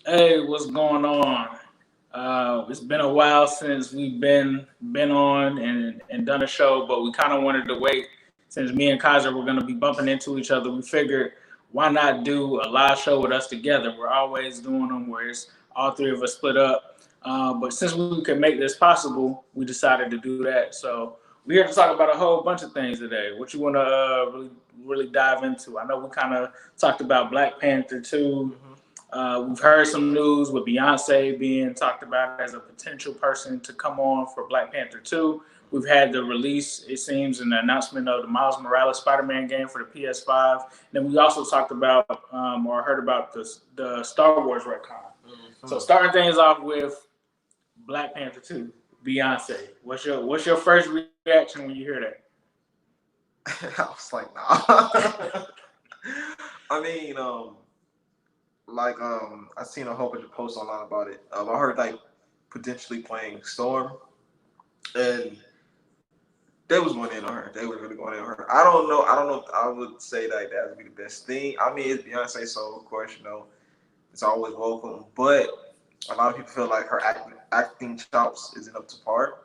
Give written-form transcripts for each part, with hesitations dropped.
Hey, what's going on? It's been a while since we've been on and done a show, but we kind of wanted to wait since me and Kaiser were going to be bumping into each other. We figured why not do a live show with us together? We're always doing them where it's all three of us split up. But since we could make this possible, we decided to do that. So we're here to talk about a whole bunch of things today. What you want to really dive into? I know we kind of talked about Black Panther too. Hmm. We've heard some news with Beyonce being talked about as a potential person to come on for Black Panther 2. We've had the release, it seems, and the announcement of the Miles Morales Spider-Man game for the PS5. And then we also talked about or heard about the Star Wars retcon. So Hmm. starting things off with Black Panther 2, Beyonce. What's your first reaction when you hear that? I was like, nah. I mean, I seen a whole bunch of posts online about it. I heard like potentially playing Storm, and they was going in on her. They were really going in on her. I don't know. I don't know if I would say that that would be the best thing. I mean, it's Beyonce, so of course, it's always welcome. But a lot of people feel like her acting chops isn't up to par.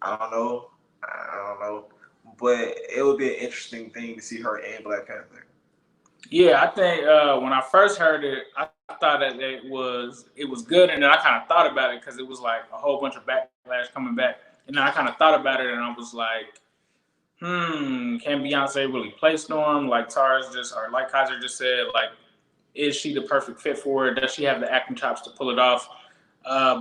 I don't know. I don't know. But it would be an interesting thing to see her in Black Panther. Yeah, I think when I first heard it, I thought that it was good, and then I kind of thought about it because it was like a whole bunch of backlash coming back, and then I kind of thought about it, and I was like, can Beyonce really play Storm like Tars just or like Kaiser just said? Like, is she the perfect fit for it? Does she have the acting chops to pull it off?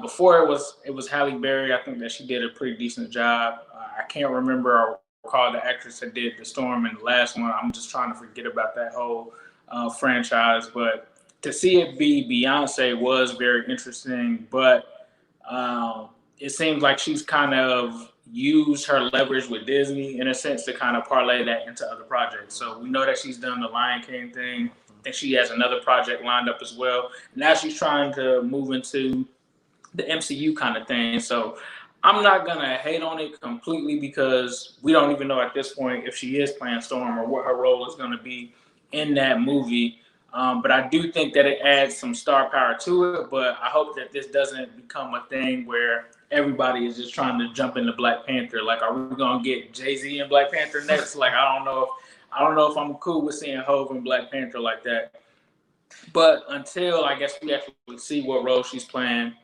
Before it was Halle Berry. I think that she did a pretty decent job. I can't remember or recall the actress that did the Storm in the last one. I'm just trying to forget about that whole franchise. But to see it be Beyonce was very interesting. But it seems like she's kind of used her leverage with Disney in a sense to kind of parlay that into other projects. So we know that she's done the Lion King thing. I think she has another project lined up as well. Now she's trying to move into the MCU kind of thing. So I'm not gonna hate on it completely because we don't even know at this point if she is playing Storm or what her role is gonna be in that movie. But I do think that it adds some star power to it. But I hope that this doesn't become a thing where everybody is just trying to jump into Black Panther. Like, are we gonna get Jay-Z and Black Panther next? Like, I don't know if I'm cool with seeing Hove and Black Panther like that. But until I guess we actually see what role she's playing,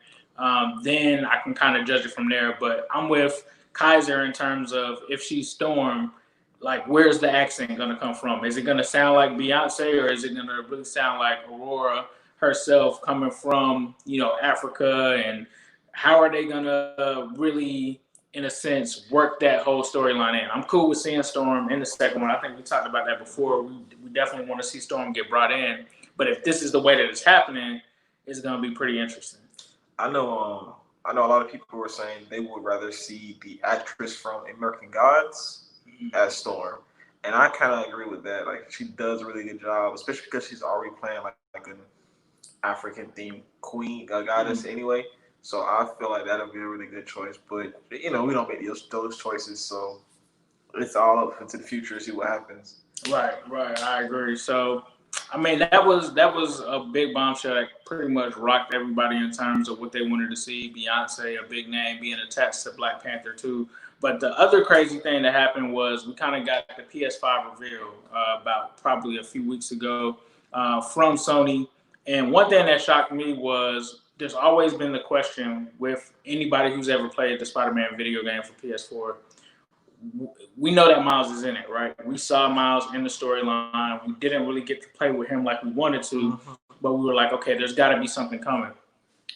then I can kind of judge it from there. But I'm with Kaiser in terms of if she's Storm, like where's the accent gonna come from? Is it gonna sound like Beyonce or is it gonna really sound like Aurora herself coming from Africa? And how are they gonna really, in a sense, work that whole storyline in? I'm cool with seeing Storm in the second one. I think we talked about that before. We definitely want to see Storm get brought in. But if this is the way that it's happening, it's gonna be pretty interesting. I know. I know a lot of people were saying they would rather see the actress from American Gods as Storm, and I kind of agree with that. Like she does a really good job, especially because she's already playing like an African themed queen, goddess anyway. So I feel like that'll be a really good choice. But we don't make those choices, so it's all up into the future to see what happens. Right, right. I agree. So, I mean, that was a big bombshell that pretty much rocked everybody in terms of what they wanted to see. Beyonce, a big name, being attached to Black Panther too. But the other crazy thing that happened was we kind of got the PS5 reveal about probably a few weeks ago from Sony. And one thing that shocked me was there's always been the question with anybody who's ever played the Spider-Man video game for PS4. We know that Miles is in it, right? We saw Miles in the storyline. We didn't really get to play with him like we wanted to, Mhm. but we were like, okay, there's got to be something coming.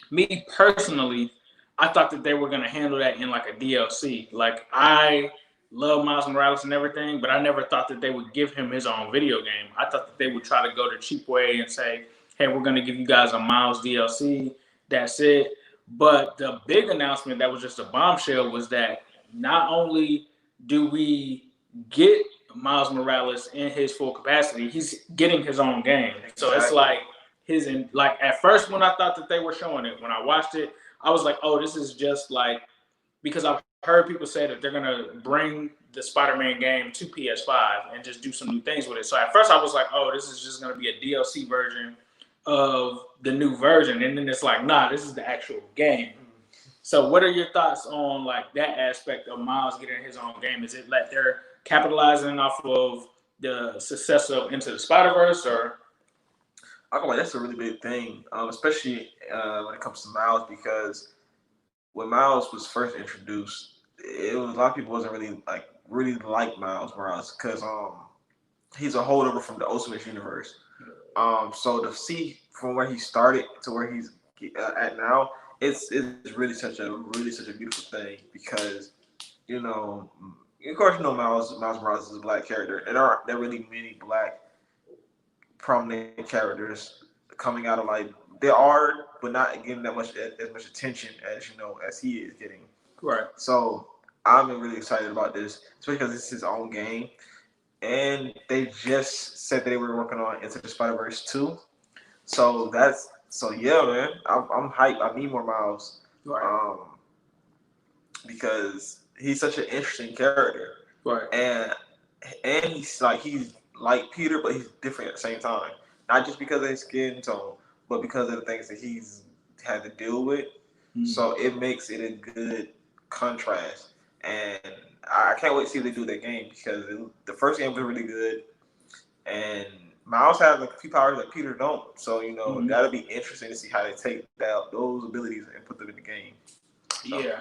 Me personally, I thought that they were going to handle that in like a DLC. Like, I love Miles Morales and everything, but I never thought that they would give him his own video game. I thought that they would try to go the cheap way and say, hey, we're going to give you guys a Miles DLC. That's it. But the big announcement that was just a bombshell was that not only do we get Miles Morales in his full capacity, he's getting his own game. So it's Exactly. like like at first when I thought that they were showing it, when I watched it, I was like, oh, this is just like because I've heard people say that they're gonna bring the Spider-Man game to PS5 and just do some new things with it. So at first I was like, oh, this is just gonna be a DLC version of the new version, and then it's like, nah, this is the actual game. So what are your thoughts on like that aspect of Miles getting his own game? Is it like they're capitalizing off of the success of Into the Spider-Verse, or? I feel like that's a really big thing, especially when it comes to Miles, because when Miles was first introduced, it was a lot of people wasn't really like Miles Morales because he's a holdover from the Ultimate Universe. So to see from where he started to where he's at now, it's really such a beautiful thing because you know, of course, you know Miles Morales is a black character, and there aren't really many black prominent characters coming out of like there are, but not getting that much as much attention as as he is getting. Right. So I'm really excited about this, especially because it's his own game, and they just said that they were working on Into the Spider-Verse 2. So yeah, man, I'm hyped. I need more Miles, Right. Because he's such an interesting character, Right. And he's like Peter, but he's different at the same time. Not just because of his skin tone, but because of the things that he's had to deal with. Mm-hmm. So it makes it a good contrast, and I can't wait to see if they do that game because the first game was really good, and Miles has a few powers that Peter don't. So that'll be interesting to see how they take those abilities and put them in the game. So. Yeah,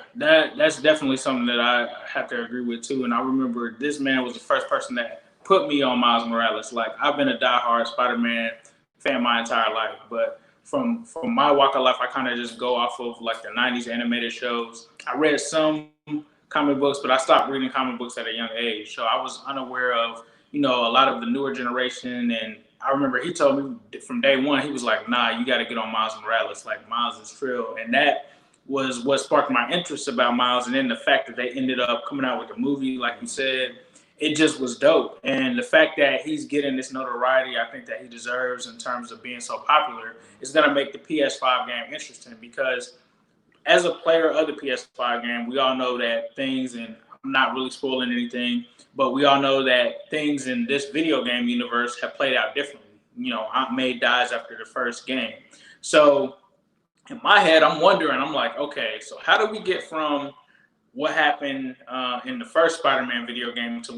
that's definitely something that I have to agree with too. And I remember this man was the first person that put me on Miles Morales. Like I've been a diehard Spider-Man fan my entire life, but from my walk of life, I kind of just go off of like the '90s animated shows. I read some comic books, but I stopped reading comic books at a young age, so I was unaware of a lot of the newer generation. And I remember he told me from day one, he was like, "Nah, you got to get on Miles Morales. Like Miles is real," and that was what sparked my interest about Miles. And then the fact that they ended up coming out with the movie, like you said, it just was dope. And the fact that he's getting this notoriety, I think that he deserves in terms of being so popular, is going to make the PS5 game interesting because as a player of the PS5 game, we all know that things, and I'm not really spoiling anything, but we all know that things in this video game universe have played out differently. Aunt May dies after the first game. So in my head, I'm wondering, I'm like, okay, so how do we get from what happened in the first Spider-Man video game to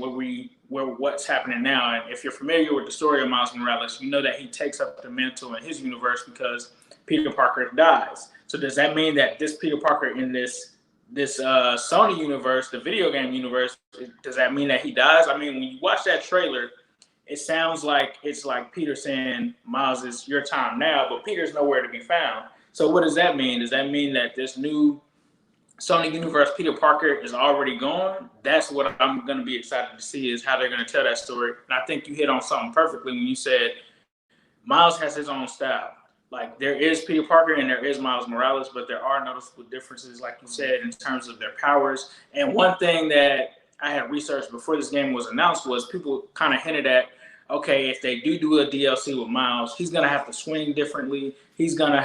what's happening now? And if you're familiar with the story of Miles Morales, you know that he takes up the mantle in his universe because Peter Parker dies. So does that mean that this Peter Parker in this Sony universe, the video game universe, does that mean that he dies? I mean, when you watch that trailer, it sounds like it's like Peter saying, Miles, it's your time now, but Peter's nowhere to be found. So what does that mean? Does that mean that this new Sony universe Peter Parker is already gone? That's what I'm going to be excited to see, is how they're going to tell that story. And I think you hit on something perfectly when you said Miles has his own style. Like there is Peter Parker and there is Miles Morales, but there are noticeable differences, like you said, in terms of their powers. And one thing that I had researched before this game was announced was people kind of hinted at, okay, if they do a DLC with Miles, he's going to have to swing differently. It's just going to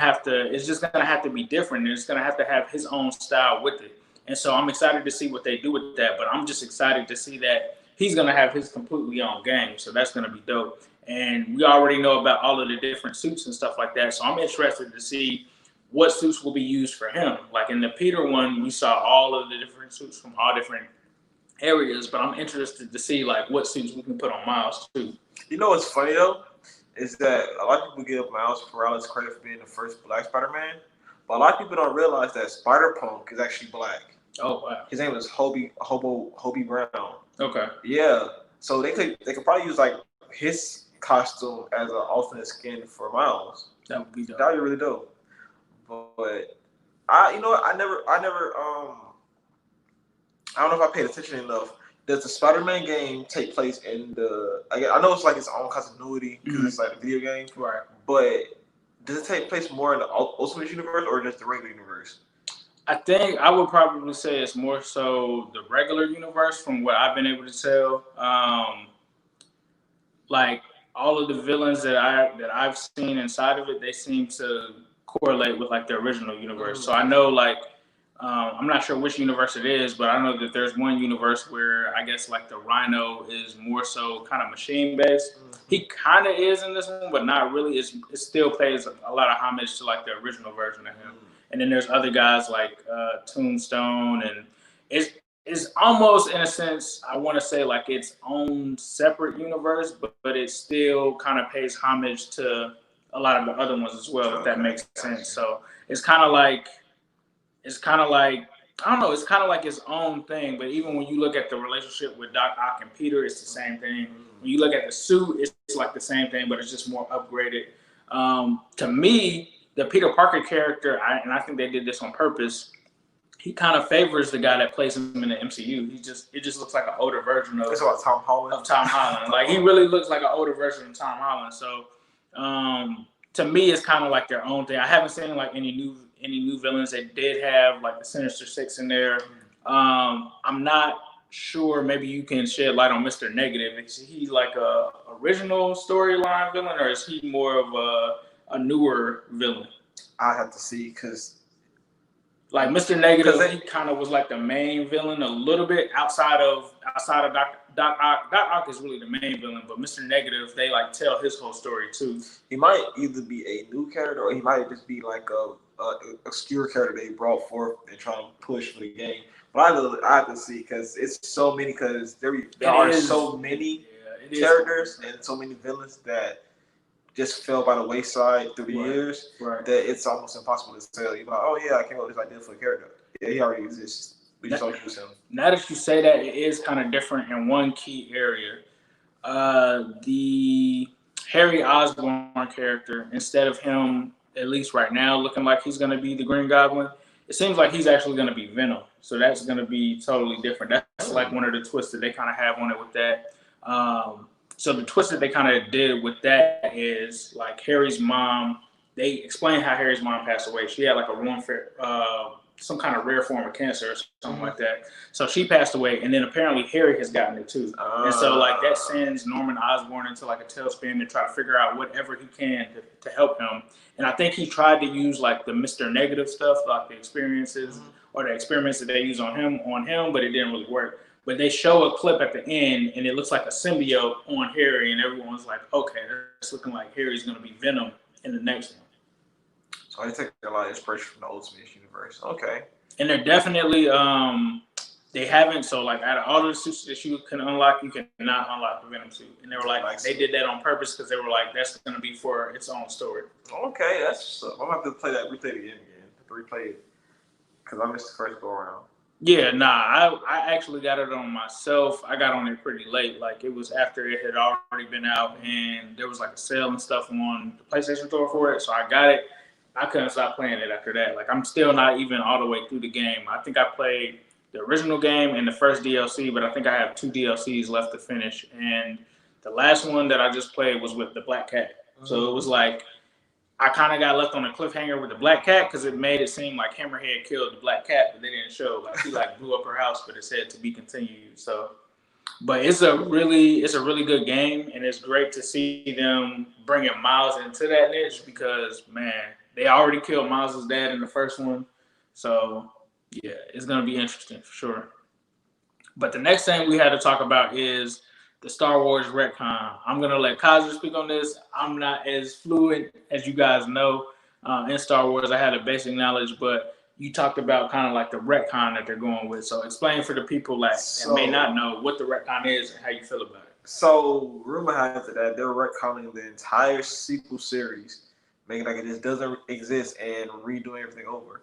have to be different. And it's going to have his own style with it. And so I'm excited to see what they do with that. But I'm just excited to see that he's going to have his completely own game. So that's going to be dope. And we already know about all of the different suits and stuff like that. So I'm interested to see what suits will be used for him. Like in the Peter one, we saw all of the different suits from all different areas. But I'm interested to see like what suits we can put on Miles too. You know what's funny though, is that a lot of people give Miles Morales credit for being the first Black Spider-Man, but a lot of people don't realize that Spider-Punk is actually black. Oh wow! His name is Hobie Brown. Okay. Yeah, so they could probably use like his costume as an alternate skin for Miles. That would be dope. That would be really dope. But I don't know if I paid attention enough. Does the Spider-Man game take place in the? I know it's like its own continuity because it's like a video game, right? But does it take place more in the Ultimate Universe or just the regular universe? I think I would probably say it's more so the regular universe, from what I've been able to tell. Like all of the villains that I've seen inside of it, they seem to correlate with like the original universe. So I know like I'm not sure which universe it is, but I know that there's one universe where I guess like the Rhino is more so kind of machine based. He kind of is in this one, but not really. It still pays a lot of homage to like the original version of him. And then there's other guys like Tombstone, and it's almost in a sense I want to say like its own separate universe, but it still kind of pays homage to a lot of the other ones as well, if that makes sense. So it's kind of like I don't know. It's kind of like its own thing. But even when you look at the relationship with Doc Ock and Peter, it's the same thing. When you look at the suit, it's like the same thing, but it's just more upgraded. To me, the Peter Parker character, and I think they did this on purpose. He kind of favors the guy that plays him in the MCU. It just looks like an older version of Tom Holland. Like he really looks like an older version of Tom Holland. So to me, it's kind of like their own thing. I haven't seen like any new villains. They did have like the Sinister Six in there. I'm not sure. Maybe you can shed light on Mr. Negative. Is he like a original storyline villain, or is he more of a newer villain? I have to see because. Like Mr. Negative, he kind of was like the main villain a little bit outside of Doc Ock. Doc Ock is really the main villain, but Mr. Negative, they like tell his whole story too. He might either be a new character or he might just be like a obscure character they brought forth and trying to push for the game. But I have to see because it's so many because there are so many characters and so many villains that just fell by the wayside through the years that it's almost impossible to tell. You're like, oh yeah, I came up with this idea for a character. Yeah, he already exists. We just don't use him. Now that you say that, it is kind of different in one key area. The Harry Osborn character, instead of him, at least right now, looking like he's going to be the Green Goblin, it seems like he's actually going to be Venom. So that's going to be totally different. That's like one of the twists that they kind of have on it with that. So the twist that they kind of did with that is like Harry's mom. They explained how Harry's mom passed away. She had like some kind of rare form of cancer or something like that. So she passed away, and then apparently Harry has gotten it too. And so like that sends Norman Osborn into like a tailspin to try to figure out whatever he can to help him. And I think he tried to use like the Mr. Negative stuff, like the experiences or the experiments that they use on him, but it didn't really work. But they show a clip at the end, and it looks like a symbiote on Harry, and everyone's like, okay, it's looking like Harry's going to be Venom in the next one. So I take a lot of inspiration from the Ultimate universe. Okay. And they're definitely, they haven't, so like out of all the suits that you can unlock, you cannot unlock the Venom suit. And they were like, they did that on purpose because they were like, that's going to be for its own story. Okay, that's, I'm going to have to play that, replay it again. Replay it. Because I missed the first go around. Yeah, nah, I actually got it on myself. I got on it pretty late. Like, it was after it had already been out, and there was like a sale and stuff on the PlayStation Store for it. So I got it. I couldn't stop playing it after that. Like, I'm still not even all the way through the game. I think I played the original game and the first DLC, but I think I have 2 DLCs left to finish. And the last one that I just played was with the Black Cat. So it was like, I kind of got left on a cliffhanger with the Black Cat because it made it seem like Hammerhead killed the Black Cat, but they didn't show. Like, he like blew up her house, but it said to be continued. So, but it's a really good game, and it's great to see them bringing Miles into that niche because, man, they already killed Miles' dad in the first one. So, yeah, it's going to be interesting for sure. But the next thing we had to talk about is the Star Wars Retcon. I'm going to let Kaiser speak on this. I'm not as fluent as you guys know in Star Wars. I had a basic knowledge, but you talked about kind of like the Retcon that they're going with. So explain for the people that may not know what the Retcon is and how you feel about it. So rumor has it that they're retconning the entire sequel series, making like it just doesn't exist and redoing everything over.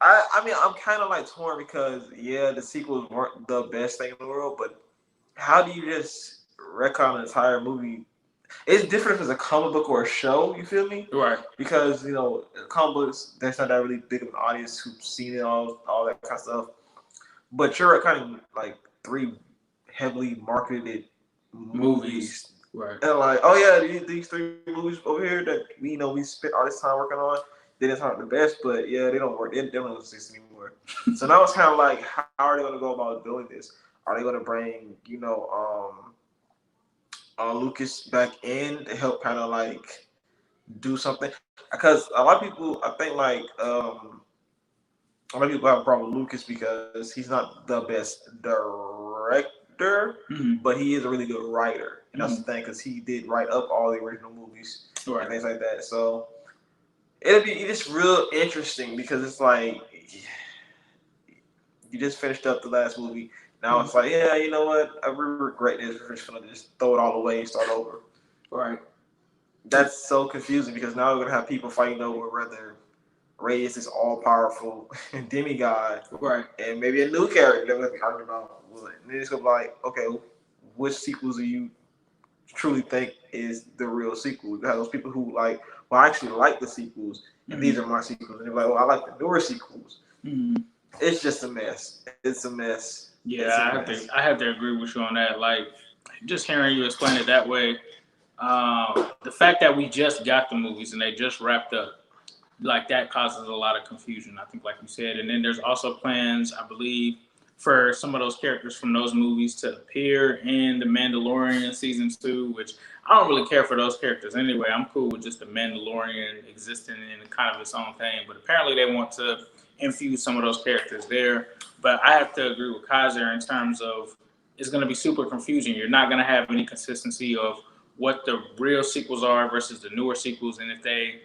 I mean, I'm kind of like torn because, yeah, the sequels weren't the best thing in the world, but how do you just retcon an entire movie? It's different if it's a comic book or a show, you feel me? Right. Because, you know, comic books, there's not that really big of an audience who's seen it, all that kind of stuff. But you're retconning like 3 heavily marketed movies. Right. And like, oh yeah, these 3 movies over here that we spent all this time working on, they didn't sound the best, but yeah, they don't work. They don't exist anymore. So now it's kind of like, how are they going to go about doing this? Are they going to bring, you know, Lucas back in to help kind of like do something? Because a lot of people, I think like a lot of people have a problem with Lucas because he's not the best director, but he is a really good writer. And that's the thing, because he did write up all the original movies and things like that. So it's real interesting because it's like you just finished up the last movie. Now it's like, yeah, you know what? I really regret this. We're just gonna just throw it all away and start over. Right. That's so confusing because now we're gonna have people fighting over whether Ray is this all-powerful demigod, right? And maybe a new character that we're gonna be arguing about. And then it's gonna be like, okay, which sequels do you truly think is the real sequel? You have those people who like, well, I actually like the sequels, and these are my sequels. And they're like, well, I like the newer sequels. It's just a mess. It's a mess. Yeah, I have to agree with you on that. Like, just hearing you explain it that way, the fact that we just got the movies and they just wrapped up, like that causes a lot of confusion, I think, like you said. And then there's also plans, I believe, for some of those characters from those movies to appear in The Mandalorian Season 2, which I don't really care for those characters anyway. I'm cool with just The Mandalorian existing in kind of its own thing. But apparently they want to infuse some of those characters there. But I have to agree with Kaiser in terms of it's going to be super confusing. You're not going to have any consistency of what the real sequels are versus the newer sequels. And if they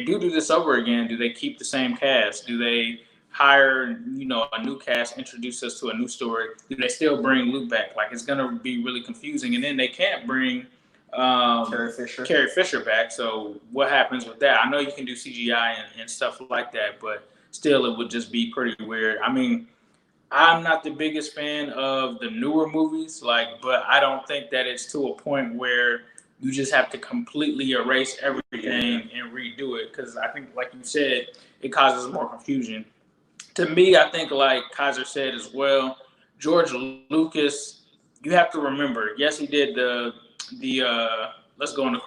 do this over again, do they keep the same cast? Do they hire, a new cast, introduce us to a new story? Do they still bring Luke back? Like, it's gonna be really confusing. And then they can't bring Carrie Fisher back. So what happens with that? I know you can do CGI and stuff like that, but still, it would just be pretty weird. I mean, I'm not the biggest fan of the newer movies, but I don't think that it's to a point where you just have to completely erase everything and redo it, because I think, like you said, it causes more confusion. To me, I think, like Kaiser said as well, George Lucas, you have to remember, yes, he did the let's go in the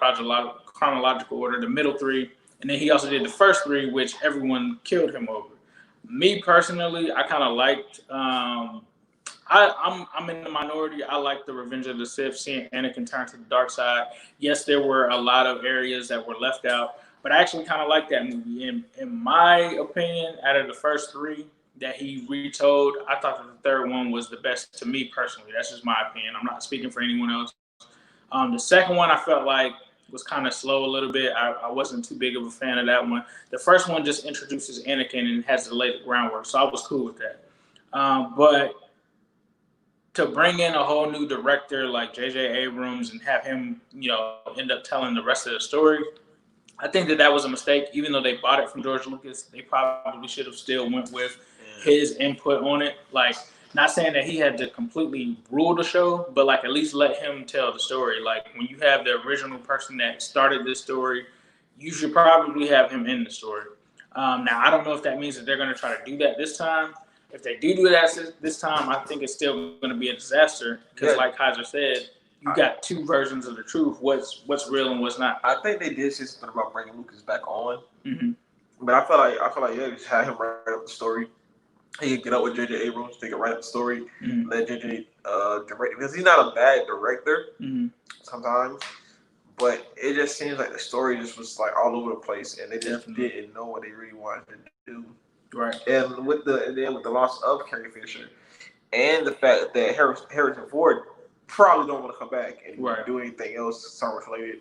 chronological order, the middle three, and then he also did the first three, which everyone killed him over. Me personally, I kind of liked. I'm in the minority. I like the Revenge of the Sith, seeing Anakin turn to the dark side. Yes, there were a lot of areas that were left out, but I actually kind of like that movie. In my opinion, out of the first three that he retold, I thought that the third one was the best to me personally. That's just my opinion. I'm not speaking for anyone else. The second one I felt like was kind of slow a little bit. I wasn't too big of a fan of that one. The first one just introduces Anakin and has to lay the groundwork, so I was cool with that. But to bring in a whole new director like J.J. Abrams and have him, end up telling the rest of the story, I think that was a mistake. Even though they bought it from George Lucas, they probably should have still went with his input on it. Like, not saying that he had to completely rule the show, but like at least let him tell the story. Like, when you have the original person that started this story, you should probably have him in the story. Now, I don't know if that means that they're going to try to do that this time. If they do that this time, I think it's still going to be a disaster because, like Kaiser said, you got two versions of the truth. What's real and what's not. I think they did say something about bringing Lucas back on, but I feel like just had him write up the story. He could get up with J.J. Abrams, they could write up the story, let J.J. Direct, because he's not a bad director sometimes, but it just seems like the story just was like all over the place, and they just didn't know what they really wanted to do. Right. And with the loss of Carrie Fisher, and the fact that Harrison Ford probably don't want to come back and do anything else Star Wars related,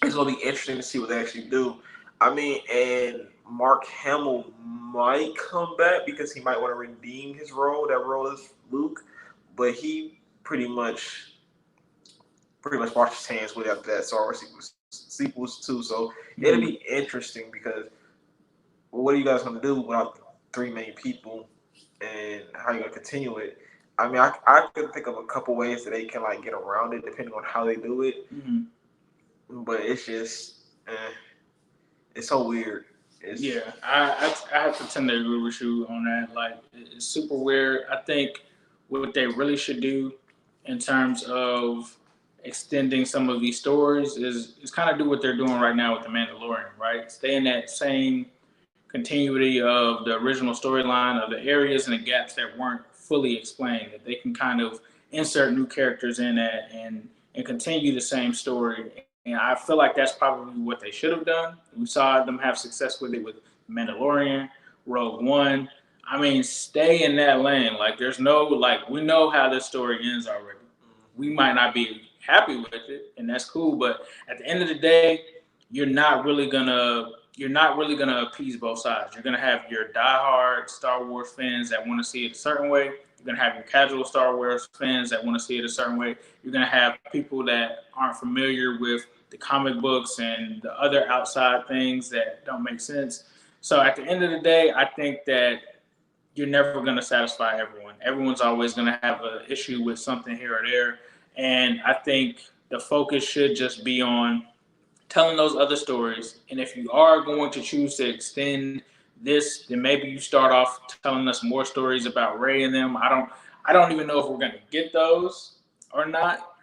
it's gonna be interesting to see what they actually do. I mean, and Mark Hamill might come back because he might want to redeem his role. That role is Luke, but he pretty much washed his hands with after that Star Wars sequels too. So it'll be interesting because what are you guys gonna do without the three main people, and how you gonna continue it? I mean, I could think of a couple ways that they can like get around it depending on how they do it. But it's just, it's so weird. I have to tend to agree with you on that. Like, it's super weird. I think what they really should do in terms of extending some of these stories is kind of do what they're doing right now with The Mandalorian, right? Stay in that same continuity of the original storyline of the areas and the gaps that weren't fully explained, that they can kind of insert new characters in that and continue the same story. And I feel like that's probably what they should have done. We saw them have success with it with Mandalorian. Rogue One. I mean, stay in that lane. Like, there's no, like, we know how this story ends already. We might not be happy with it, and that's cool. But at the end of the day, you're not really gonna appease both sides. You're gonna have your diehard Star Wars fans that want to see it a certain way. You're gonna have your casual Star Wars fans that want to see it a certain way. You're gonna have people that aren't familiar with the comic books and the other outside things that don't make sense. So at the end of the day, I think that you're never going to satisfy everyone. Everyone's always going to have an issue with something here or there. And I think the focus should just be on telling those other stories. And if you are going to choose to extend this, then maybe you start off telling us more stories about Ray and them. I don't even know if we're going to get those or not.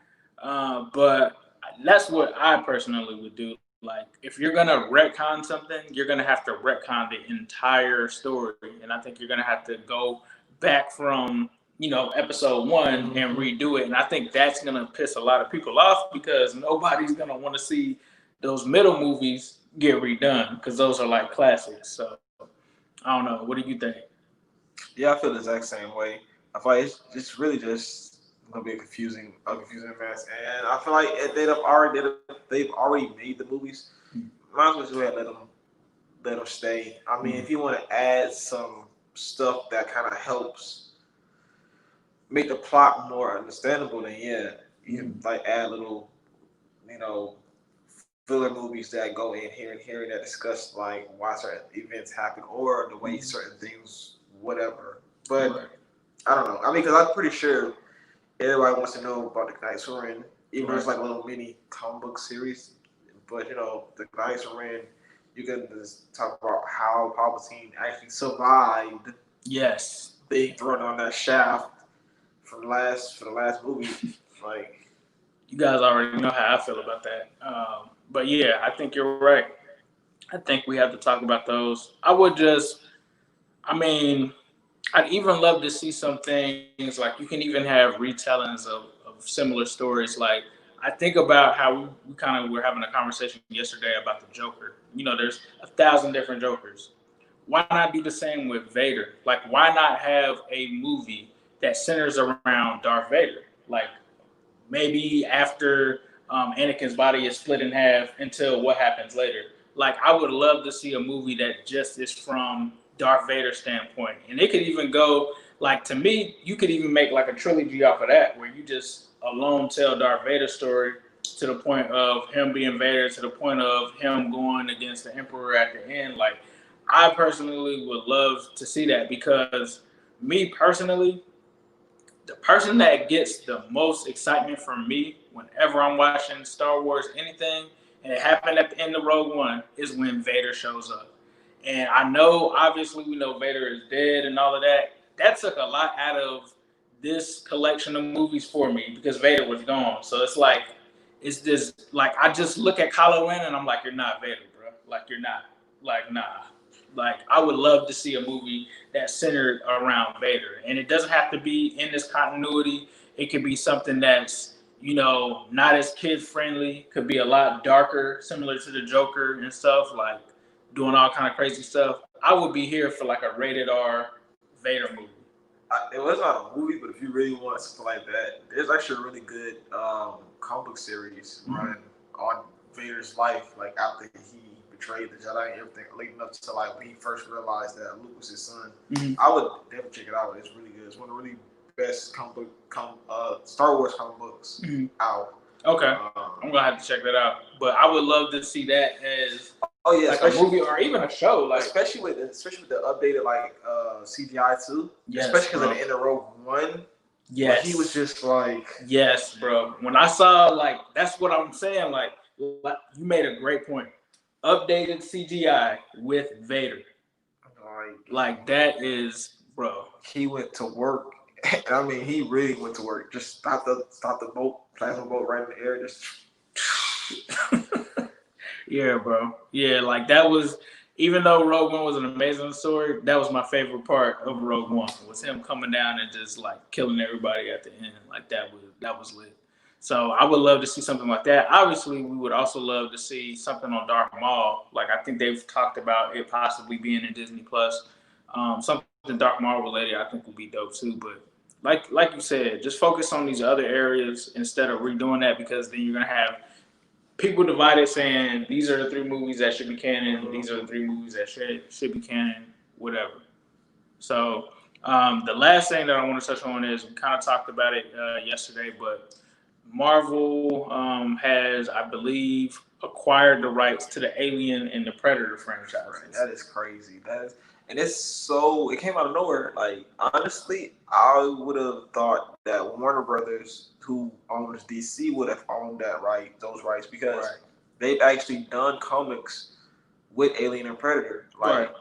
But that's what I personally would do. Like, if you're gonna retcon something, you're gonna have to retcon the entire story, and I think you're gonna have to go back from episode one and redo it. And I think that's gonna piss a lot of people off because nobody's gonna want to see those middle movies get redone because those are like classics. So I don't know. What do you think? Yeah, I feel the exact same way. I feel like it's really just gonna be a confusing mess, and I feel like if they've already made the movies. Might as well let them stay. I mean, if you want to add some stuff that kind of helps make the plot more understandable, then yeah, you can like add little, filler movies that go in here and here that discuss like why certain events happen or the way certain things, whatever. But I don't know. I mean, because I'm pretty sure everybody wants to know about the Knights of Ren, even though it's like a little mini comic book series. But the Knights of Ren, you can just talk about how Palpatine actually survived. Yes, being thrown on that shaft for the last movie. Like, you guys already know how I feel about that. But yeah, I think you're right. I think we have to talk about those. I mean, I'd even love to see some things like you can even have retellings of similar stories. Like, I think about how we kind of were having a conversation yesterday about the Joker. There's 1,000 different Jokers. Why not do the same with Vader? Like, why not have a movie that centers around Darth Vader? Like, maybe after Anakin's body is split in half until what happens later. Like, I would love to see a movie that just is from Darth Vader's standpoint. And it could even go, like, to me, you could even make like a trilogy off of that where you just alone tell Darth Vader's story to the point of him being Vader, to the point of him going against the Emperor at the end. Like, I personally would love to see that because me personally, the person that gets the most excitement from me whenever I'm watching Star Wars anything, and it happened at the end of Rogue One, is when Vader shows up. And I know, obviously, we know Vader is dead and all of that. That took a lot out of this collection of movies for me because Vader was gone. So it's just like I just look at Kylo Ren and I'm like, you're not Vader, bro. Like, you're not. Like, nah. Like, I would love to see a movie that's centered around Vader. And it doesn't have to be in this continuity. It could be something that's, not as kid friendly, could be a lot darker, similar to the Joker and stuff, like doing all kind of crazy stuff. I would be here for like a rated R Vader movie. It was not a movie, but if you really want something like that, there's actually a really good comic book series running on Vader's life, like after he betrayed the Jedi and everything, leading up to like when he first realized that Luke was his son. I would definitely check it out. It's really good. It's one of the really best Star Wars comic books out. Okay, I'm gonna have to check that out. But I would love to see that as like a movie or even a show, like especially with the updated like CGI too. Yes, especially because at the end of Rogue One. Yes, he was just like, yes, bro. When I saw, like, that's what I'm saying. Like you made a great point. Updated CGI with Vader. Like that is, bro. He went to work. I mean, he really went to work. Just stop the boat, plasma boat right in the air. Just yeah, bro. Yeah, like that was. Even though Rogue One was an amazing story, that was my favorite part of Rogue One. Was him coming down and just like killing everybody at the end. Like that was lit. So I would love to see something like that. Obviously, we would also love to see something on Darth Maul. Like I think they've talked about it possibly being in Disney Plus. Something Dark Marvel related, I think would be dope too. But like you said, just focus on these other areas instead of redoing that, because then you're gonna have people divided saying these are the three movies that should be canon, these are the three movies that should be canon, whatever. So the last thing that I want to touch on is we kind of talked about it yesterday, but Marvel has, I believe, acquired the rights to the Alien and the Predator franchises. That is crazy. And it's so, it came out of nowhere. Like, honestly, I would have thought that Warner Brothers, who owns DC, would have owned those rights, because they've actually done comics with Alien and Predator. Like,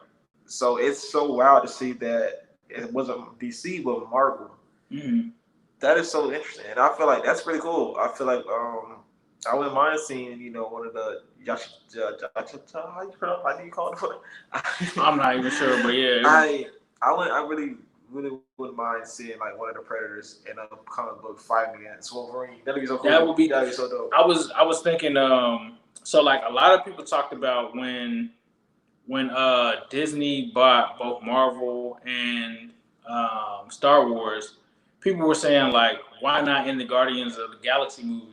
so it's so wild to see that it wasn't DC but Marvel. Mm-hmm. That is so interesting, and I feel like that's pretty cool. I feel like I wouldn't mind seeing, one of the how do you call it? I'm not even sure, but yeah. I really wouldn't mind seeing like one of the Predators in a comic book fighting against Wolverine. That'd be so cool. That'd be so dope. I was thinking, so like a lot of people talked about when Disney bought both Marvel and Star Wars, people were saying like, why not in the Guardians of the Galaxy movie?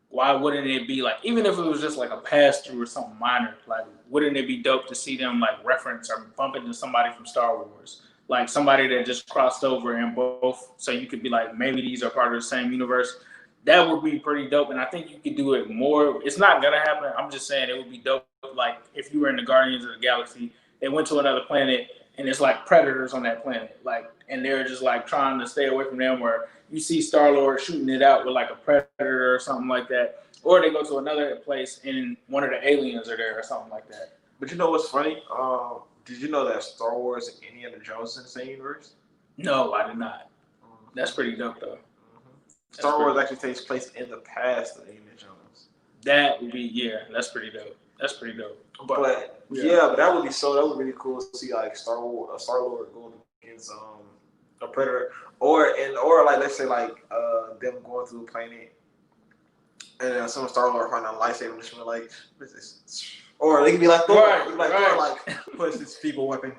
Why wouldn't it be like, even if it was just like a pass through or something minor, like wouldn't it be dope to see them like reference or bump into somebody from Star Wars, like somebody that just crossed over in both, so you could be like, maybe these are part of the same universe. That would be pretty dope, and I think you could do it more. It's not gonna happen. I'm just saying it would be dope. Like if you were in the Guardians of the Galaxy, they went to another planet and it's like predators on that planet, like, and they're just like trying to stay away from them. Where you see Star-Lord shooting it out with like a predator or something like that, or they go to another place and one of the aliens are there or something like that. But you know what's funny? Did you know that Star Wars and Indiana Jones is in the same universe? No, I did not. That's pretty dope though. Star Wars actually takes place in the past of Indiana Jones. That would be, that's pretty dope. That's pretty dope. But but that would be really cool to see like Star-Lord going against a predator, or like let's say like them going through a planet and some Star-Lord finding a lightsaber and just like, what is this? Or they can be like Thor, like push this feeble weapon.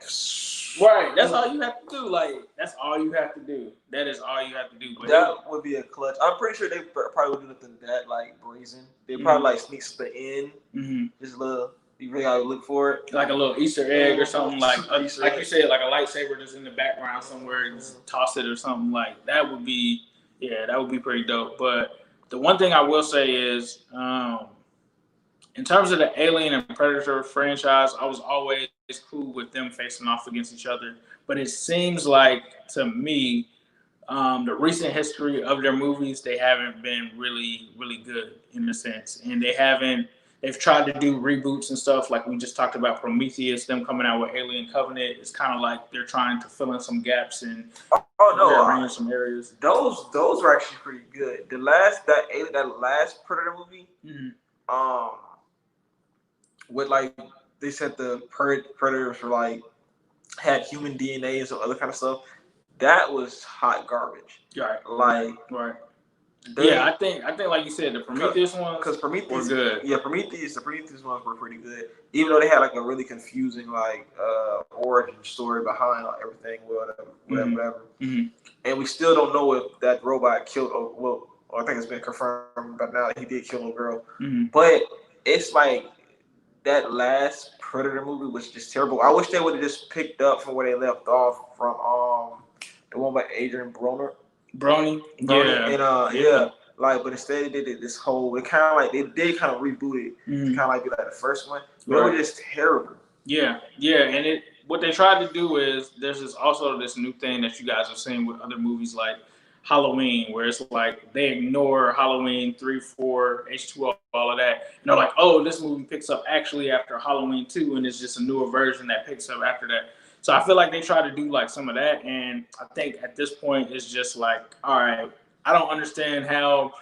Right, that's all you have to do. Like, that's all you have to do. That is all you have to do. But that would be a clutch. I'm pretty sure they probably would do nothing that like brazen. They probably like sneak the in, just a little. You really gotta look for it, like a little Easter egg or something. Like you said, like a lightsaber just in the background somewhere, and just toss it or something. Like that would be, that would be pretty dope. But the one thing I will say is, in terms of the Alien and Predator franchise, I was always cool with them facing off against each other. But it seems like, to me, the recent history of their movies, they haven't been really, really good in a sense. And they've tried to do reboots and stuff. Like we just talked about Prometheus, them coming out with Alien Covenant. It's kind of like they're trying to fill in some gaps and rearrange some areas. Those were actually pretty good. That last Predator movie, with like they said the predators were like had human DNA and some other kind of stuff. That was hot garbage. Right. Right. I think like you said, the Prometheus ones, because Prometheus were good. Yeah, the Prometheus ones were pretty good. Even though they had like a really confusing like origin story behind like, everything, whatever. Mm-hmm. And we still don't know if that robot killed. Well, I think it's been confirmed, but now he did kill a girl. Mm-hmm. But it's like that last Predator movie was just terrible. I wish they would have just picked up from where they left off from the one by Adrian Brony. And but instead they did this whole. It kind of like they did kind of reboot it to kind of like be like the first one. But it was just terrible. Yeah, and what they tried to do is there's this new thing that you guys are seeing with other movies like Halloween, where it's like they ignore Halloween 3, 4, H2O, all of that, and they're like, oh, this movie picks up actually after Halloween 2, and it's just a newer version that picks up after that. So I feel like they try to do like some of that, and I think at this point it's just like, all right, I don't understand how.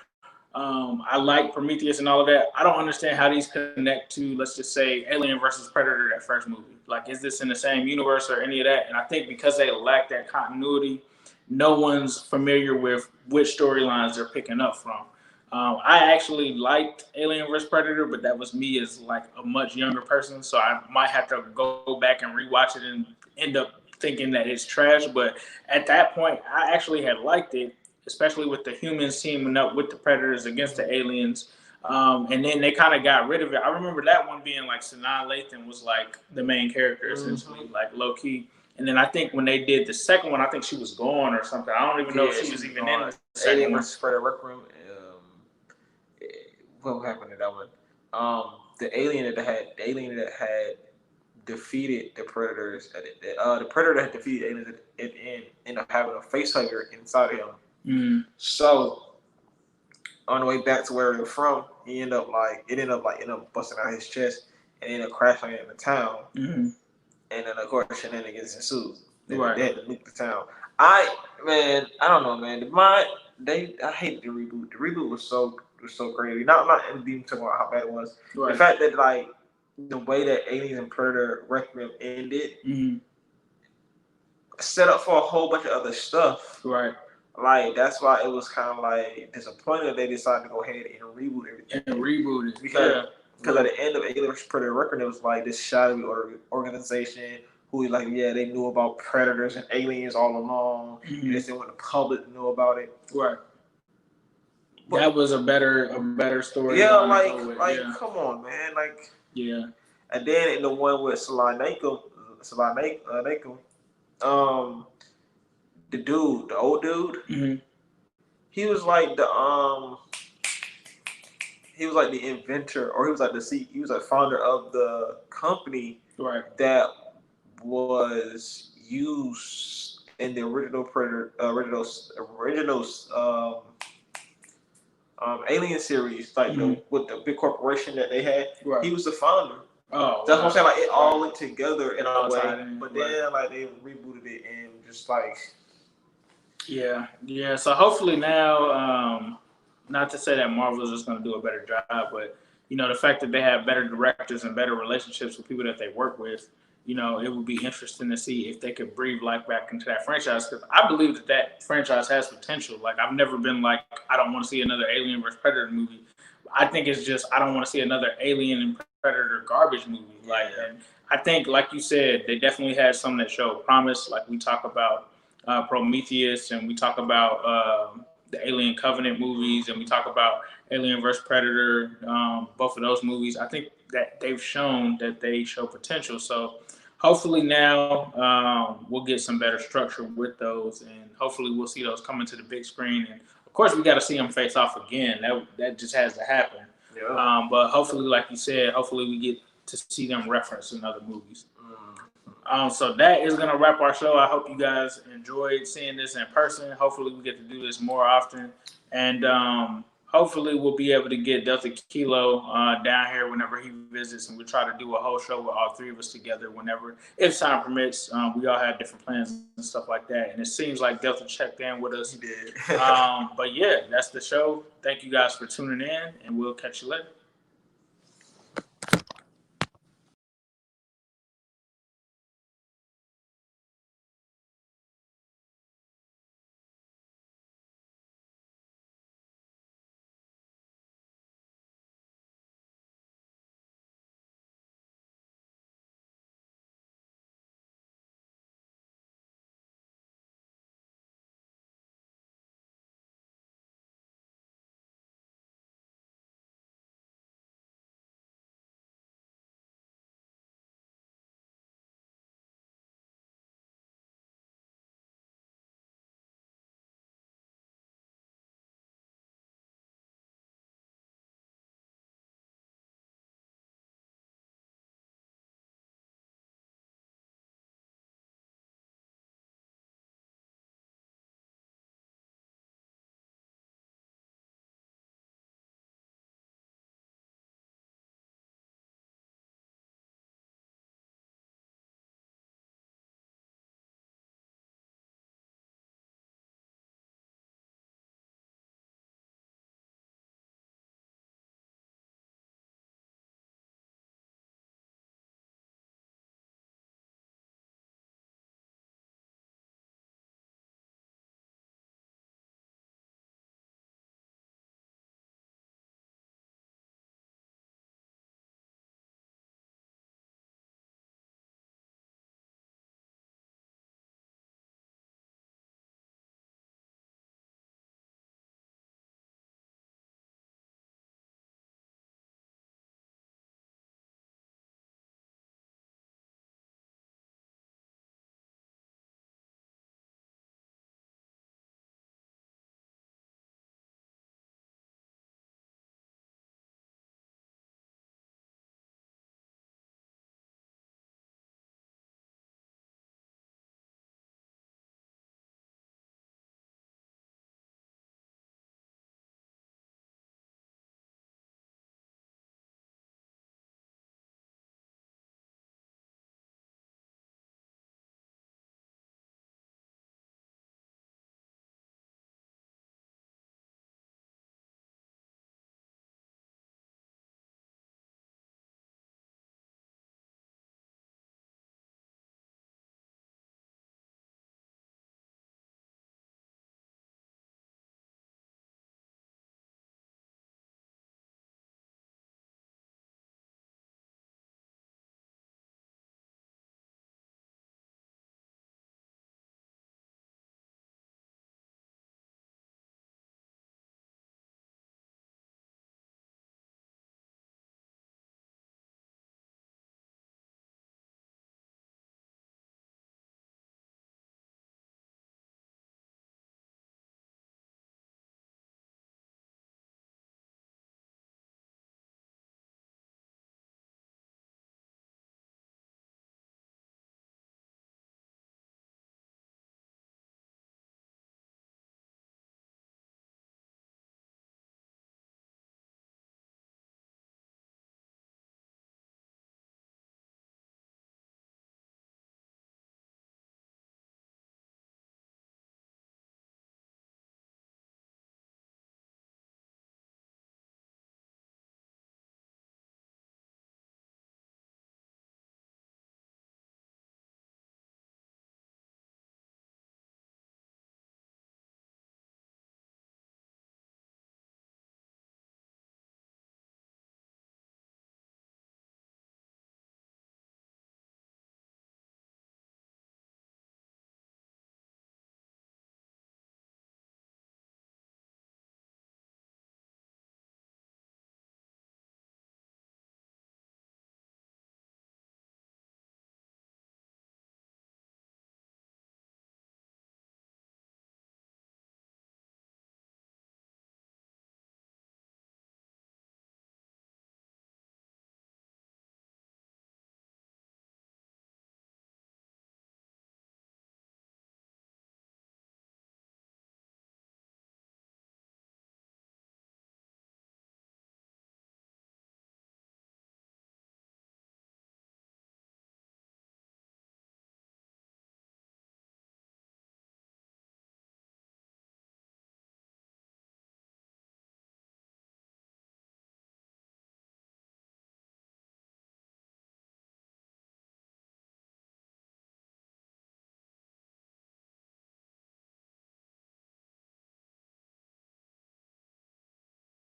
I like Prometheus and all of that. I don't understand how these connect to, let's just say, Alien versus Predator, that first movie. Like, is this in the same universe or any of that? And I think because they lack that continuity, no one's familiar with which storylines they're picking up from. I actually liked Alien vs. Predator, but that was me as like a much younger person, so I might have to go back and rewatch it and end up thinking that it's trash. But at that point, I actually had liked it, especially with the humans teaming up with the Predators against the aliens. And then they kind of got rid of it. I remember that one being like Sanaa Lathan was like the main character, essentially, like low key. And then I think when they did the second one, I think she was gone or something. I don't even know if she was even in the second Alien one. vs. Predator Rec Room. What happened to that one? The alien that had defeated the Predators. The Predator that had defeated aliens at the end ended up having a facehugger inside of him. Mm. So on the way back to where they were from, it ended up busting out his chest and ended up crashing in the town. Mm-hmm. And then of course shenanigans ensued. They Right. had to nuke the town. I don't know, man. I hate the reboot. The reboot was so crazy. Not even talking about how bad it was. Right. The fact that like the way that Aliens and Predator Requiem ended, set up for a whole bunch of other stuff. Right. Like that's why it was kind of like disappointing that they decided to go ahead and reboot everything. And reboot it because at the end of Alien vs. Predator Requiem, it was like this shadowy organization who like they knew about predators and aliens all along. And they didn't want the public to know about it. Right. But that was a better story. Yeah, come on, man, like. Yeah. And then in the one with Salanaco, the dude, the old dude, he was like the inventor, or he was like founder of the company that was used in the original Predator, Alien series, like with the big corporation that they had. Right. He was the founder. Oh, that's what I'm saying. Like it all went together in a way, but then like they rebooted it and just like. Yeah. So hopefully now, not to say that Marvel is just going to do a better job, but the fact that they have better directors and better relationships with people that they work with, it would be interesting to see if they could breathe life back into that franchise, because I believe that franchise has potential. Like I've never been like I don't want to see another Alien vs. Predator movie. I think it's just I don't want to see another Alien and Predator garbage movie. And I think, like you said, they definitely had some that show promise. Like we talk about Prometheus, and we talk about the Alien Covenant movies, and we talk about Alien vs. Predator. Both of those movies, I think that they've shown that they show potential. So hopefully now we'll get some better structure with those, and hopefully we'll see those coming to the big screen. And of course, we got to see them face off again. That just has to happen. Yeah. But hopefully, like you said, hopefully we get to see them referenced in other movies. So that is going to wrap our show. I hope you guys enjoyed seeing this in person. Hopefully we get to do this more often. And hopefully we'll be able to get Delta Kilo down here whenever he visits, and we'll try to do a whole show with all three of us together whenever, if time permits. We all have different plans and stuff like that. And it seems like Delta checked in with us. He did. But yeah, that's the show. Thank you guys for tuning in, and we'll catch you later.